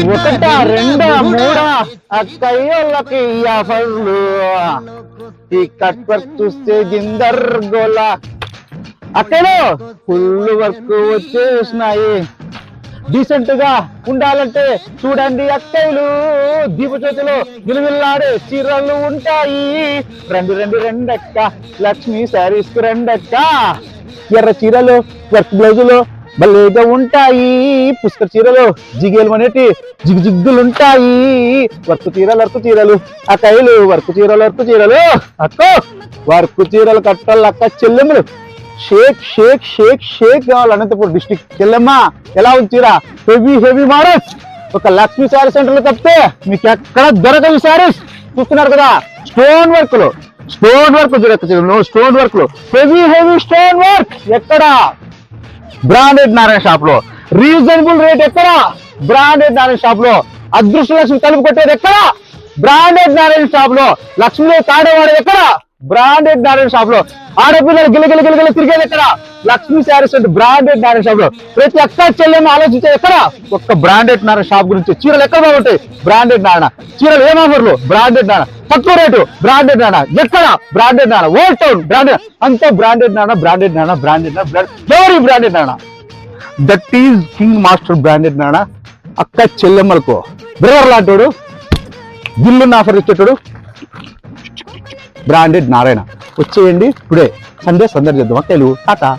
ఒకటా రెండా మూడా అక్కయ్యోళ్ళకి ఆఫర్లు ఈ కట్ వర్క్ చూస్తే జిందర్ గోలా అక్కలు ఫుల్ వర్క్ వచ్చేసినాయి. డీసెంట్ గా ఉండాలంటే చూడండి అక్కలు దీపజ్యోతిలో విలువిల్లాడే చీరలు ఉంటాయి. రెండు రెండు రెండక్క లక్ష్మీ శారీస్ కు రెండక్క. ఎర్ర చీరలు వర్క్ బ్లౌజులు భలేగా ఉంటాయి. పుష్కర చీరలు జిగేలు అనేటి జిగ్గులుంటాయి. వర్క్ చీరలు అక్కలు వర్క్ చీరలు అక్క వర్క్ చీరలు కట్టాలి అక్క చెల్లెములు. షేక్ షేక్ షేక్ షేక్ కావాలి. అనంతపురం డిస్టిక్ చెల్లెమ్మ ఎలా ఉంది చీర? Heavy models. ఒక లక్ష్మీ శారీ సెంటర్ లో తప్పితే మీకు ఎక్కడ దొరకవు శారీస్. చూస్తున్నారు కదా స్టోన్ వర్క్ లో stone work heavy stone work. ఎక్కడ? బ్రాండెడ్ నారాయణ షాప్ లో. రీజనబుల్ రేట్ ఎక్కడ? బ్రాండెడ్ నారాయణ షాప్ లో. అదృష్ట లక్ష్మి తలుపు కొట్టేది ఎక్కడ? బ్రాండెడ్ నారాయణ షాప్ లో. లక్ష్మిలో తాడేవాడేది ఎక్కడ? బ్రాండెడ్ నారాయణ షాప్ లో. ఆడపిల్లలు గిలగిల తిరిగేది ఎక్కడ? లక్ష్మీ శారీస్ అంటే బ్రాండెడ్ నారాయణ షాప్ లో. ప్రతి అక్క చెల్లెమ్మ ఆలోచించేది ఎక్కడ? ఒక్క బ్రాండెడ్ నారాయణ షాప్ గురించి. చీరలు ఎక్కడ బాగుంటాయి? బ్రాండెడ్ నారాయణ. చీరలు ఏం ఆఫర్లు? బ్రాండెడ్ నారాయణ. తక్కువ రేటు బ్రాండెడ్ నారాయణ. ఎక్కడ? Branded Narayana. Old town branded. అంతా బ్రాండెడ్ నారాయణ. ఎవరి branded Narayana? That is king master branded Narayana. అక్క చెల్లెమ్మలకు బ్రదర్ లాంటోడు, గిల్లున్న ఆఫర్ ఇచ్చేటోడు బ్రాండెడ్ నారాయణ. వచ్చేయండి టుడే సండే సందడి చేద్దాం అక్కలు. టాటా.